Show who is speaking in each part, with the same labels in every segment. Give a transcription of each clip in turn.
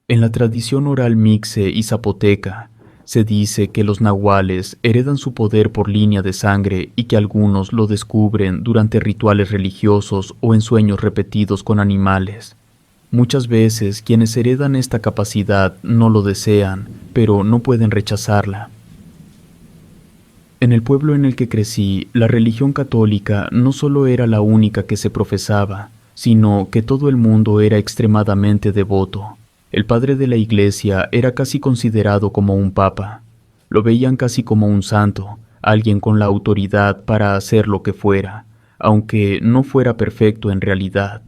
Speaker 1: En la tradición oral mixe y zapoteca, se dice que los nahuales heredan su poder por línea de sangre y que algunos lo descubren durante rituales religiosos o en sueños repetidos con animales. Muchas veces quienes heredan esta capacidad no lo desean, pero no pueden rechazarla. En el pueblo en el que crecí, la religión católica no solo era la única que se profesaba, sino que todo el mundo era extremadamente devoto. El padre de la iglesia era casi considerado como un papa. Lo veían casi como un santo, alguien con la autoridad para hacer lo que fuera, aunque no fuera perfecto en realidad.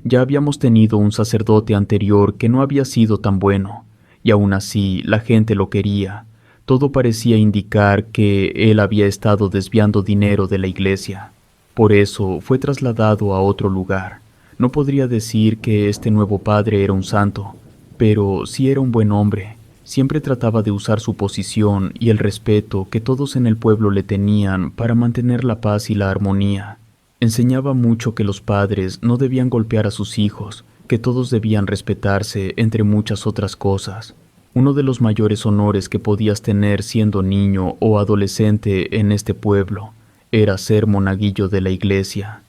Speaker 1: Ya habíamos tenido un sacerdote anterior que no había sido tan bueno, y aún así la gente lo quería. Todo parecía indicar que él había estado desviando dinero de la iglesia. Por eso fue trasladado a otro lugar. No podría decir que este nuevo padre era un santo, pero sí era un buen hombre. Siempre trataba de usar su posición y el respeto que todos en el pueblo le tenían para mantener la paz y la armonía. Enseñaba mucho que los padres no debían golpear a sus hijos, que todos debían respetarse, entre muchas otras cosas. Uno de los mayores honores que podías tener siendo niño o adolescente en este pueblo era ser monaguillo de la iglesia.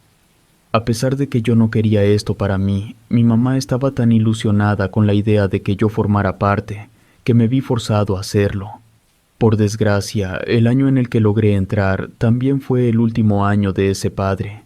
Speaker 1: A pesar de que yo no quería esto para mí, mi mamá estaba tan ilusionada con la idea de que yo formara parte, que me vi forzado a hacerlo. Por desgracia, el año en el que logré entrar también fue el último año de ese padre.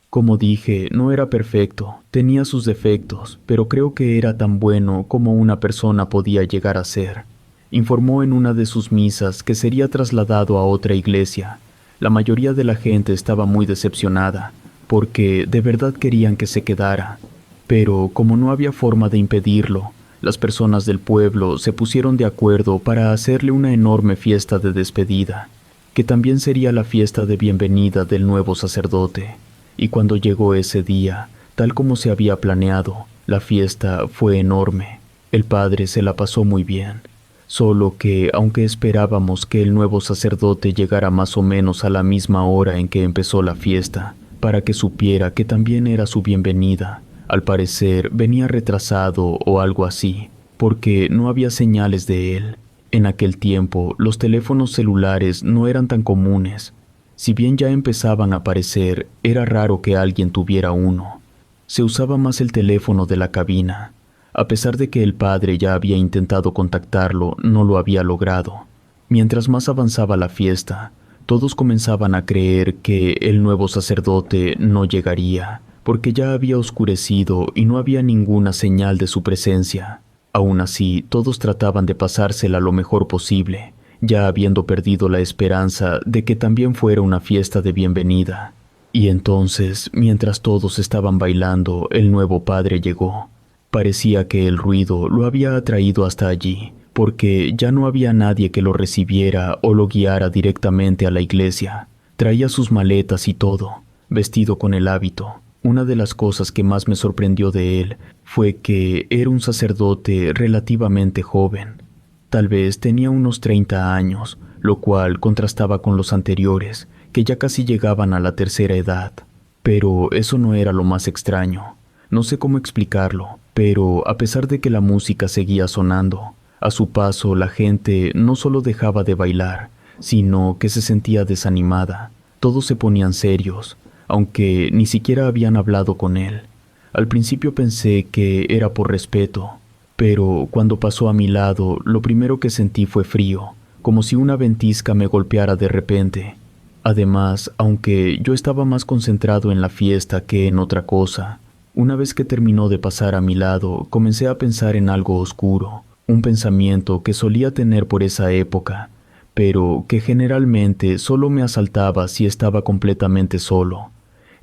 Speaker 1: Como dije, no era perfecto, tenía sus defectos, pero creo que era tan bueno como una persona podía llegar a ser. Informó en una de sus misas que sería trasladado a otra iglesia. La mayoría de la gente estaba muy decepcionada, porque de verdad querían que se quedara. Pero como no había forma de impedirlo, las personas del pueblo se pusieron de acuerdo para hacerle una enorme fiesta de despedida, que también sería la fiesta de bienvenida del nuevo sacerdote. Y cuando llegó ese día, tal como se había planeado, la fiesta fue enorme. El padre se la pasó muy bien. Solo que, aunque esperábamos que el nuevo sacerdote llegara más o menos a la misma hora en que empezó la fiesta, para que supiera que también era su bienvenida, al parecer venía retrasado o algo así, porque no había señales de él. En aquel tiempo, los teléfonos celulares no eran tan comunes. Si bien ya empezaban a aparecer, era raro que alguien tuviera uno. Se usaba más el teléfono de la cabina. A pesar de que el padre ya había intentado contactarlo, no lo había logrado. Mientras más avanzaba la fiesta, todos comenzaban a creer que el nuevo sacerdote no llegaría, porque ya había oscurecido y no había ninguna señal de su presencia. Aún así, todos trataban de pasársela lo mejor posible, ya habiendo perdido la esperanza de que también fuera una fiesta de bienvenida. Y entonces, mientras todos estaban bailando, el nuevo padre llegó. Parecía que el ruido lo había atraído hasta allí, porque ya no había nadie que lo recibiera o lo guiara directamente a la iglesia. Traía sus maletas y todo, vestido con el hábito. Una de las cosas que más me sorprendió de él fue que era un sacerdote relativamente joven. Tal vez tenía unos 30 años, lo cual contrastaba con los anteriores, que ya casi llegaban a la tercera edad. Pero eso no era lo más extraño. No sé cómo explicarlo, pero a pesar de que la música seguía sonando, a su paso la gente no solo dejaba de bailar, sino que se sentía desanimada. Todos se ponían serios, aunque ni siquiera habían hablado con él. Al principio pensé que era por respeto, pero cuando pasó a mi lado, lo primero que sentí fue frío, como si una ventisca me golpeara de repente. Además, aunque yo estaba más concentrado en la fiesta que en otra cosa, una vez que terminó de pasar a mi lado, comencé a pensar en algo oscuro, un pensamiento que solía tener por esa época, pero que generalmente solo me asaltaba si estaba completamente solo.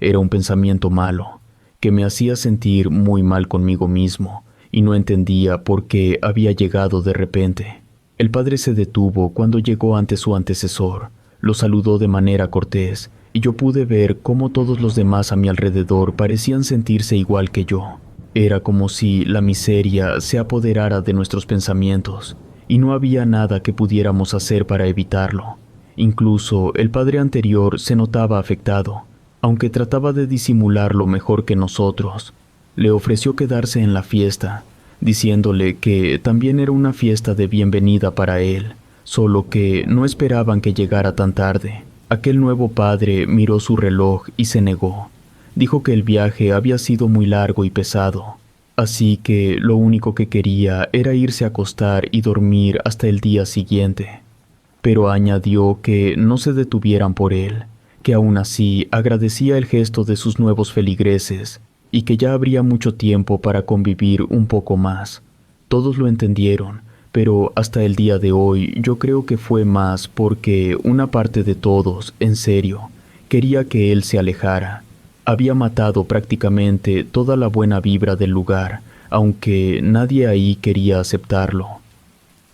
Speaker 1: Era un pensamiento malo, que me hacía sentir muy mal conmigo mismo, y no entendía por qué había llegado de repente. El padre se detuvo cuando llegó ante su antecesor, lo saludó de manera cortés, y yo pude ver cómo todos los demás a mi alrededor parecían sentirse igual que yo. Era como si la miseria se apoderara de nuestros pensamientos, y no había nada que pudiéramos hacer para evitarlo. Incluso el padre anterior se notaba afectado, aunque trataba de disimularlo mejor que nosotros. Le ofreció quedarse en la fiesta, diciéndole que también era una fiesta de bienvenida para él, solo que no esperaban que llegara tan tarde. Aquel nuevo padre miró su reloj y se negó. Dijo que el viaje había sido muy largo y pesado, así que lo único que quería era irse a acostar y dormir hasta el día siguiente. Pero añadió que no se detuvieran por él, que aún así agradecía el gesto de sus nuevos feligreses y que ya habría mucho tiempo para convivir un poco más. Todos lo entendieron, pero hasta el día de hoy yo creo que fue más porque una parte de todos, en serio, quería que él se alejara. Había matado prácticamente toda la buena vibra del lugar, aunque nadie ahí quería aceptarlo.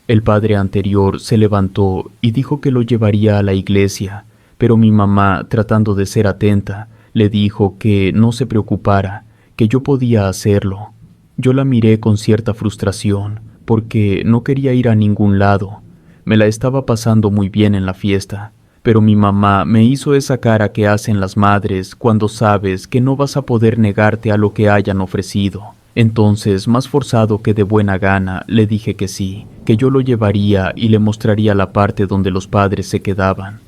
Speaker 1: El padre anterior se levantó y dijo que lo llevaría a la iglesia, pero mi mamá, tratando de ser atenta, le dijo que no se preocupara, que yo podía hacerlo. Yo la miré con cierta frustración, porque no quería ir a ningún lado. Me la estaba pasando muy bien en la fiesta, pero mi mamá me hizo esa cara que hacen las madres cuando sabes que no vas a poder negarte a lo que hayan ofrecido. Entonces, más forzado que de buena gana, le dije que sí, que yo lo llevaría y le mostraría la parte donde los padres se quedaban.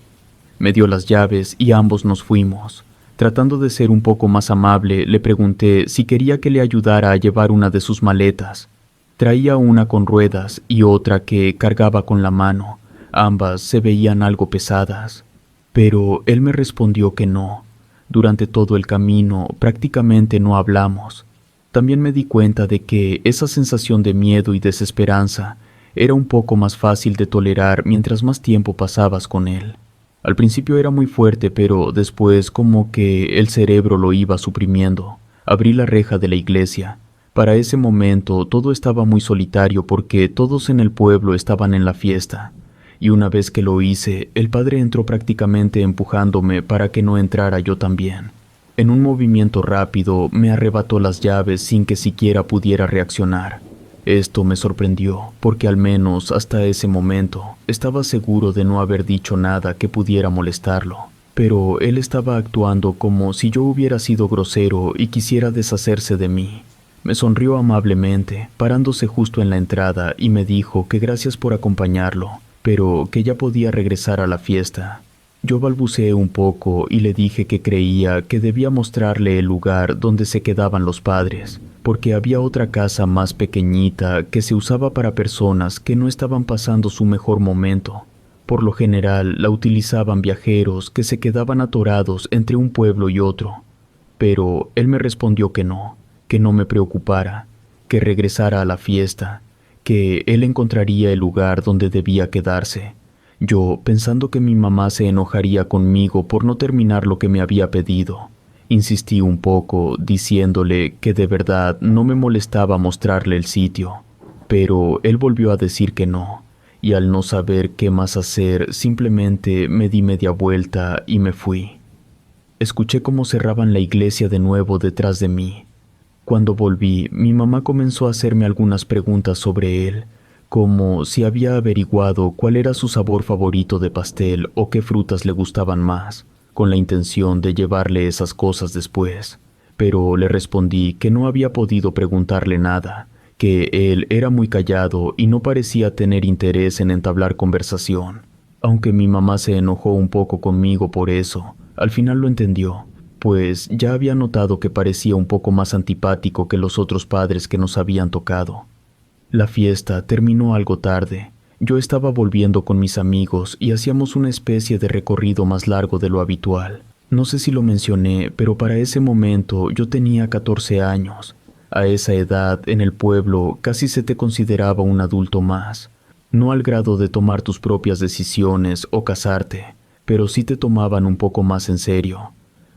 Speaker 1: Me dio las llaves y ambos nos fuimos. Tratando de ser un poco más amable, le pregunté si quería que le ayudara a llevar una de sus maletas. Traía una con ruedas y otra que cargaba con la mano. Ambas se veían algo pesadas. Pero él me respondió que no. Durante todo el camino prácticamente no hablamos. También me di cuenta de que esa sensación de miedo y desesperanza era un poco más fácil de tolerar mientras más tiempo pasabas con él. Al principio era muy fuerte, pero después como que el cerebro lo iba suprimiendo. Abrí la reja de la iglesia. Para ese momento todo estaba muy solitario porque todos en el pueblo estaban en la fiesta. Y una vez que lo hice, el padre entró prácticamente empujándome para que no entrara yo también. En un movimiento rápido me arrebató las llaves sin que siquiera pudiera reaccionar. Esto me sorprendió, porque al menos hasta ese momento estaba seguro de no haber dicho nada que pudiera molestarlo. Pero él estaba actuando como si yo hubiera sido grosero y quisiera deshacerse de mí. Me sonrió amablemente, parándose justo en la entrada y me dijo que gracias por acompañarlo, pero que ya podía regresar a la fiesta. Yo balbuceé un poco y le dije que creía que debía mostrarle el lugar donde se quedaban los padres, porque había otra casa más pequeñita que se usaba para personas que no estaban pasando su mejor momento. Por lo general la utilizaban viajeros que se quedaban atorados entre un pueblo y otro. Pero él me respondió que no me preocupara, que regresara a la fiesta, que él encontraría el lugar donde debía quedarse. Yo, pensando que mi mamá se enojaría conmigo por no terminar lo que me había pedido, insistí un poco, diciéndole que de verdad no me molestaba mostrarle el sitio, pero él volvió a decir que no, y al no saber qué más hacer, simplemente me di media vuelta y me fui. Escuché cómo cerraban la iglesia de nuevo detrás de mí. Cuando volví, mi mamá comenzó a hacerme algunas preguntas sobre él, como si había averiguado cuál era su sabor favorito de pastel o qué frutas le gustaban más, con la intención de llevarle esas cosas después. Pero le respondí que no había podido preguntarle nada, que él era muy callado y no parecía tener interés en entablar conversación. Aunque mi mamá se enojó un poco conmigo por eso, al final lo entendió, pues ya había notado que parecía un poco más antipático que los otros padres que nos habían tocado. La fiesta terminó algo tarde. Yo estaba volviendo con mis amigos y hacíamos una especie de recorrido más largo de lo habitual. No sé si lo mencioné, pero para ese momento yo tenía 14 años. A esa edad, en el pueblo, casi se te consideraba un adulto más. No al grado de tomar tus propias decisiones o casarte, pero sí te tomaban un poco más en serio.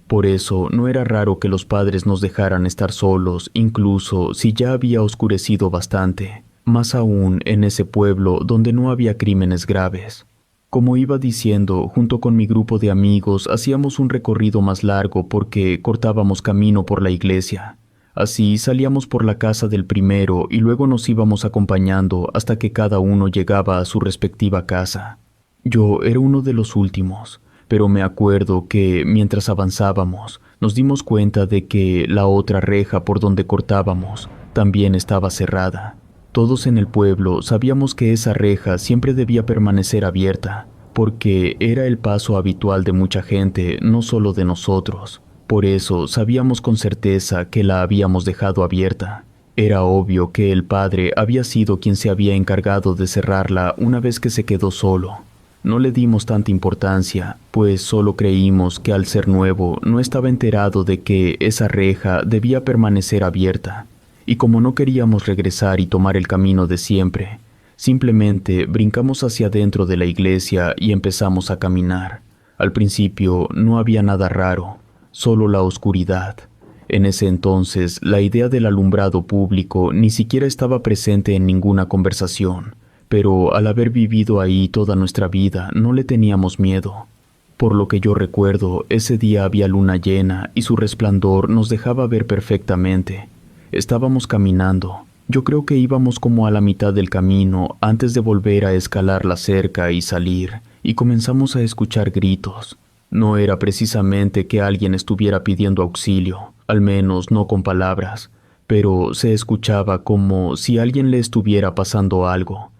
Speaker 1: Por eso no era raro que los padres nos dejaran estar solos, incluso si ya había oscurecido bastante, más aún en ese pueblo donde no había crímenes graves. Como iba diciendo, junto con mi grupo de amigos hacíamos un recorrido más largo porque cortábamos camino por la iglesia. Así salíamos por la casa del primero y luego nos íbamos acompañando hasta que cada uno llegaba a su respectiva casa. Yo era uno de los últimos, pero me acuerdo que, mientras avanzábamos, nos dimos cuenta de que la otra reja por donde cortábamos también estaba cerrada. Todos en el pueblo sabíamos que esa reja siempre debía permanecer abierta, porque era el paso habitual de mucha gente, no solo de nosotros. Por eso sabíamos con certeza que la habíamos dejado abierta. Era obvio que el padre había sido quien se había encargado de cerrarla una vez que se quedó solo. No le dimos tanta importancia, pues solo creímos que al ser nuevo no estaba enterado de que esa reja debía permanecer abierta. Y como no queríamos regresar y tomar el camino de siempre, simplemente brincamos hacia adentro de la iglesia y empezamos a caminar. Al principio no había nada raro, solo la oscuridad. En ese entonces, la idea del alumbrado público ni siquiera estaba presente en ninguna conversación, pero al haber vivido ahí toda nuestra vida no le teníamos miedo. Por lo que yo recuerdo, ese día había luna llena y su resplandor nos dejaba ver perfectamente. Estábamos caminando. Yo creo que íbamos como a la mitad del camino antes de volver a escalar la cerca y salir, y comenzamos a escuchar gritos. No era precisamente que alguien estuviera pidiendo auxilio, al menos no con palabras, pero se escuchaba como si a alguien le estuviera pasando algo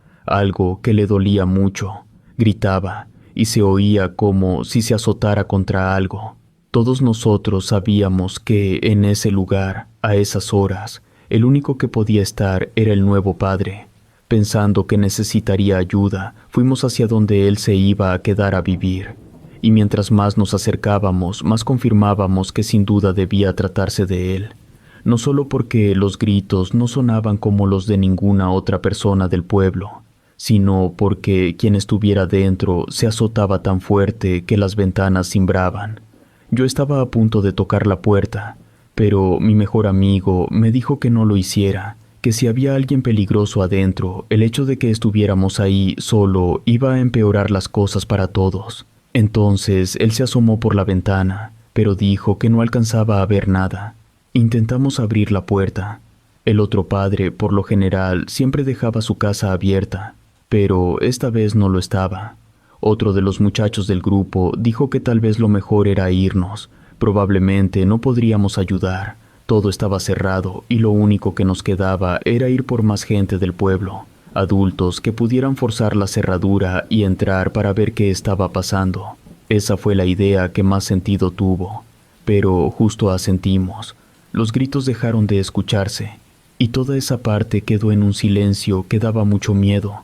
Speaker 1: que le dolía mucho. Gritaba, y se oía como si se azotara contra algo. Todos nosotros sabíamos que en ese lugar, a esas horas, el único que podía estar era el nuevo padre. Pensando que necesitaría ayuda, fuimos hacia donde él se iba a quedar a vivir. Y mientras más nos acercábamos, más confirmábamos que sin duda debía tratarse de él. No solo porque los gritos no sonaban como los de ninguna otra persona del pueblo, sino porque quien estuviera dentro se azotaba tan fuerte que las ventanas cimbraban. Yo estaba a punto de tocar la puerta, pero mi mejor amigo me dijo que no lo hiciera, que si había alguien peligroso adentro, el hecho de que estuviéramos ahí solo iba a empeorar las cosas para todos. Entonces él se asomó por la ventana, pero dijo que no alcanzaba a ver nada. Intentamos abrir la puerta. El otro padre, por lo general, siempre dejaba su casa abierta, pero esta vez no lo estaba. Otro de los muchachos del grupo dijo que tal vez lo mejor era irnos. Probablemente no podríamos ayudar. Todo estaba cerrado y lo único que nos quedaba era ir por más gente del pueblo, adultos que pudieran forzar la cerradura y entrar para ver qué estaba pasando. Esa fue la idea que más sentido tuvo. Pero justo asentimos. Los gritos dejaron de escucharse, y toda esa parte quedó en un silencio que daba mucho miedo.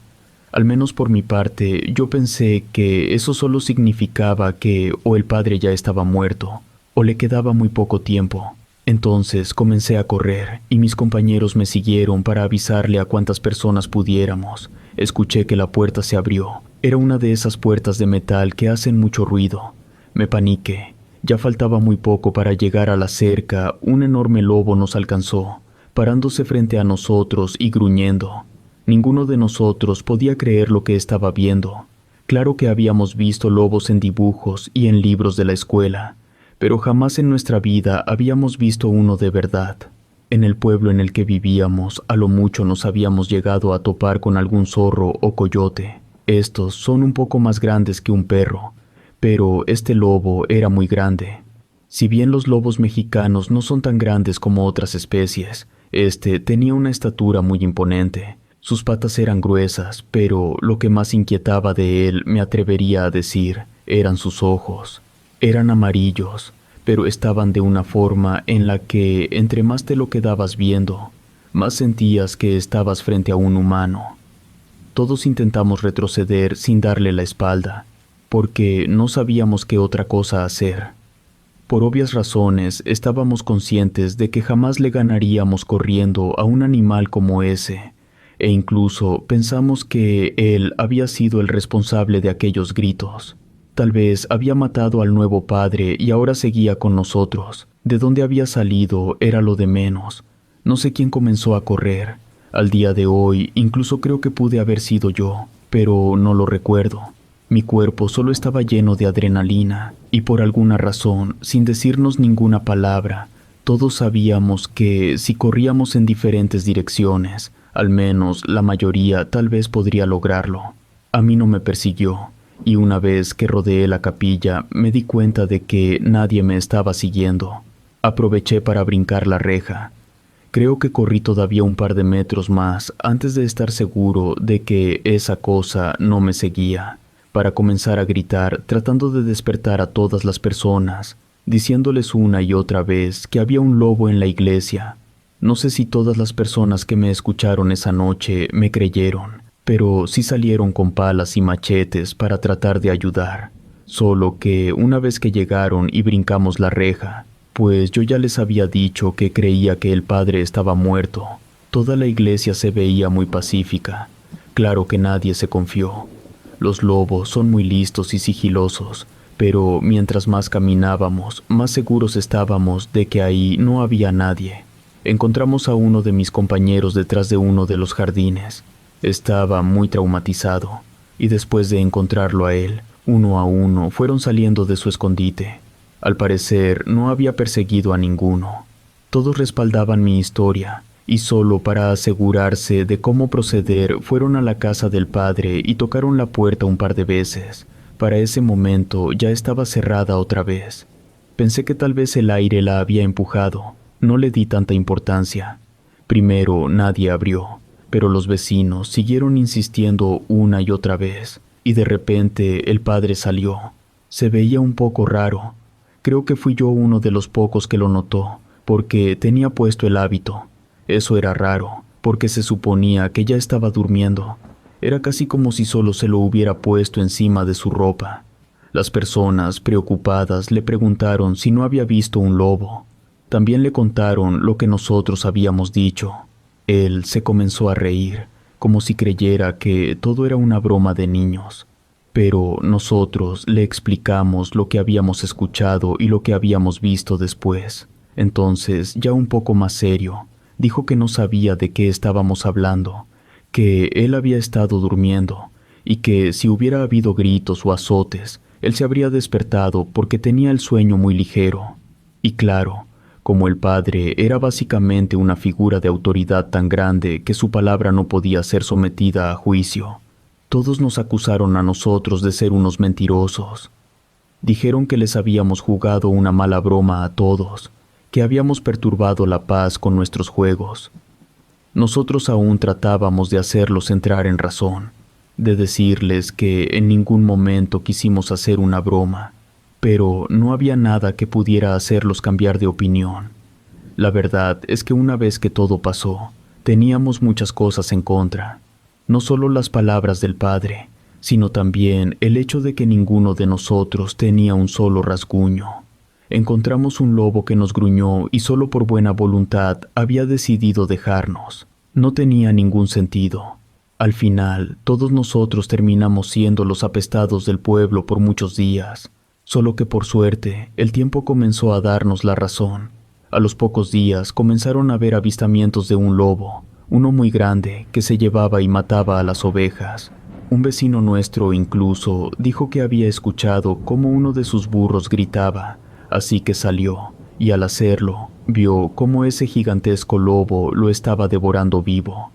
Speaker 1: Al menos por mi parte, yo pensé que eso solo significaba que o el padre ya estaba muerto, o le quedaba muy poco tiempo. Entonces comencé a correr, y mis compañeros me siguieron para avisarle a cuantas personas pudiéramos. Escuché que la puerta se abrió. Era una de esas puertas de metal que hacen mucho ruido. Me paniqué. Ya faltaba muy poco para llegar a la cerca. Un enorme lobo nos alcanzó, parándose frente a nosotros y gruñendo. Ninguno de nosotros podía creer lo que estaba viendo. Claro que habíamos visto lobos en dibujos y en libros de la escuela, pero jamás en nuestra vida habíamos visto uno de verdad. En el pueblo en el que vivíamos, a lo mucho nos habíamos llegado a topar con algún zorro o coyote. Estos son un poco más grandes que un perro, pero este lobo era muy grande. Si bien los lobos mexicanos no son tan grandes como otras especies, este tenía una estatura muy imponente. Sus patas eran gruesas, pero lo que más inquietaba de él, me atrevería a decir, eran sus ojos. Eran amarillos, pero estaban de una forma en la que, entre más te lo quedabas viendo, más sentías que estabas frente a un humano. Todos intentamos retroceder sin darle la espalda, porque no sabíamos qué otra cosa hacer. Por obvias razones, estábamos conscientes de que jamás le ganaríamos corriendo a un animal como ese, e incluso pensamos que él había sido el responsable de aquellos gritos. Tal vez había matado al nuevo padre y ahora seguía con nosotros. De dónde había salido era lo de menos. No sé quién comenzó a correr. Al día de hoy, incluso creo que pude haber sido yo, pero no lo recuerdo. Mi cuerpo solo estaba lleno de adrenalina, y por alguna razón, sin decirnos ninguna palabra, todos sabíamos que si corríamos en diferentes direcciones, al menos la mayoría tal vez podría lograrlo. A mí no me persiguió, y una vez que rodeé la capilla, me di cuenta de que nadie me estaba siguiendo. Aproveché para brincar la reja. Creo que corrí todavía un par de metros más antes de estar seguro de que esa cosa no me seguía, para comenzar a gritar tratando de despertar a todas las personas, diciéndoles una y otra vez que había un lobo en la iglesia. No sé si todas las personas que me escucharon esa noche me creyeron, pero sí salieron con palas y machetes para tratar de ayudar. Solo que una vez que llegaron y brincamos la reja, pues yo ya les había dicho que creía que el padre estaba muerto. Toda la iglesia se veía muy pacífica. Claro que nadie se confió. Los lobos son muy listos y sigilosos, pero mientras más caminábamos, más seguros estábamos de que ahí no había nadie. Encontramos a uno de mis compañeros detrás de uno de los jardines. Estaba muy traumatizado, y después de encontrarlo a él, uno a uno fueron saliendo de su escondite. Al parecer, no había perseguido a ninguno. Todos respaldaban mi historia, y solo para asegurarse de cómo proceder fueron a la casa del padre y tocaron la puerta un par de veces. Para ese momento ya estaba cerrada otra vez. Pensé que tal vez el aire la había empujado. No le di tanta importancia. Primero nadie abrió, pero los vecinos siguieron insistiendo una y otra vez, y de repente el padre salió. Se veía un poco raro. Creo que fui yo uno de los pocos que lo notó, porque tenía puesto el hábito. Eso era raro, porque se suponía que ya estaba durmiendo. Era casi como si solo se lo hubiera puesto encima de su ropa. Las personas, preocupadas, le preguntaron si no había visto un lobo. También le contaron lo que nosotros habíamos dicho. Él se comenzó a reír, como si creyera que todo era una broma de niños. Pero nosotros le explicamos lo que habíamos escuchado y lo que habíamos visto después. Entonces, ya un poco más serio, dijo que no sabía de qué estábamos hablando, que él había estado durmiendo y que si hubiera habido gritos o azotes, él se habría despertado porque tenía el sueño muy ligero. Y claro, como el padre era básicamente una figura de autoridad tan grande que su palabra no podía ser sometida a juicio, todos nos acusaron a nosotros de ser unos mentirosos. Dijeron que les habíamos jugado una mala broma a todos, que habíamos perturbado la paz con nuestros juegos. Nosotros aún tratábamos de hacerlos entrar en razón, de decirles que en ningún momento quisimos hacer una broma, pero no había nada que pudiera hacerlos cambiar de opinión. La verdad es que una vez que todo pasó, teníamos muchas cosas en contra. No solo las palabras del padre, sino también el hecho de que ninguno de nosotros tenía un solo rasguño. Encontramos un lobo que nos gruñó y solo por buena voluntad había decidido dejarnos. No tenía ningún sentido. Al final, todos nosotros terminamos siendo los apestados del pueblo por muchos días. Solo que por suerte, el tiempo comenzó a darnos la razón. A los pocos días comenzaron a haber avistamientos de un lobo, uno muy grande que se llevaba y mataba a las ovejas. Un vecino nuestro incluso dijo que había escuchado cómo uno de sus burros gritaba, así que salió, y al hacerlo, vio cómo ese gigantesco lobo lo estaba devorando vivo.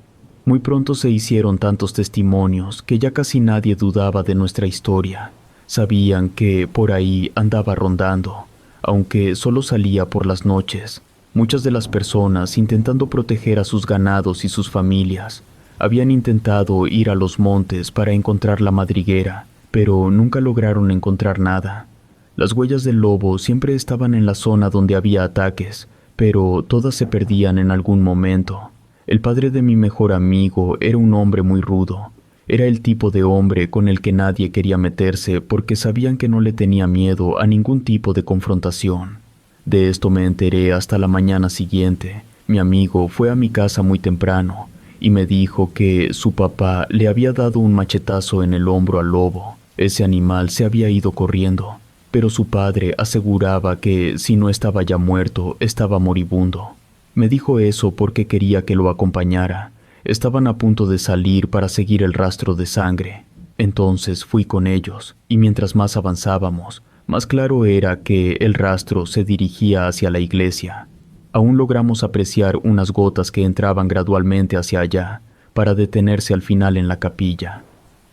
Speaker 1: Muy pronto se hicieron tantos testimonios que ya casi nadie dudaba de nuestra historia. Sabían que por ahí andaba rondando, aunque solo salía por las noches. Muchas de las personas, intentando proteger a sus ganados y sus familias, habían intentado ir a los montes para encontrar la madriguera, pero nunca lograron encontrar nada. Las huellas del lobo siempre estaban en la zona donde había ataques, pero todas se perdían en algún momento. El padre de mi mejor amigo era un hombre muy rudo. Era el tipo de hombre con el que nadie quería meterse porque sabían que no le tenía miedo a ningún tipo de confrontación. De esto me enteré hasta la mañana siguiente. Mi amigo fue a mi casa muy temprano y me dijo que su papá le había dado un machetazo en el hombro al lobo. Ese animal se había ido corriendo, pero su padre aseguraba que si no estaba ya muerto, estaba moribundo. Me dijo eso porque quería que lo acompañara. Estaban a punto de salir para seguir el rastro de sangre. Entonces fui con ellos, y mientras más avanzábamos, más claro era que el rastro se dirigía hacia la iglesia. Aún logramos apreciar unas gotas que entraban gradualmente hacia allá, para detenerse al final en la capilla.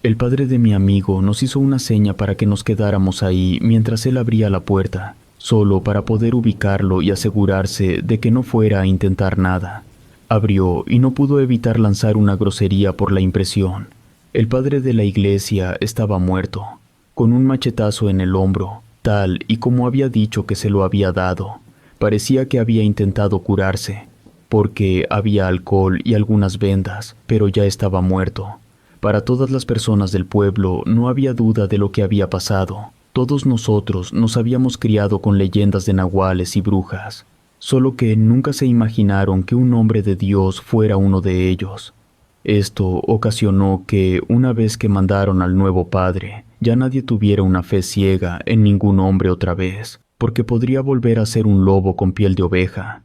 Speaker 1: El padre de mi amigo nos hizo una seña para que nos quedáramos ahí mientras él abría la puerta, solo para poder ubicarlo y asegurarse de que no fuera a intentar nada. Abrió y no pudo evitar lanzar una grosería por la impresión. El padre de la iglesia estaba muerto, con un machetazo en el hombro, tal y como había dicho que se lo había dado. Parecía que había intentado curarse, porque había alcohol y algunas vendas, pero ya estaba muerto. Para todas las personas del pueblo no había duda de lo que había pasado. Todos nosotros nos habíamos criado con leyendas de nahuales y brujas, solo que nunca se imaginaron que un hombre de Dios fuera uno de ellos. Esto ocasionó que, una vez que mandaron al nuevo padre, ya nadie tuviera una fe ciega en ningún hombre otra vez, porque podría volver a ser un lobo con piel de oveja.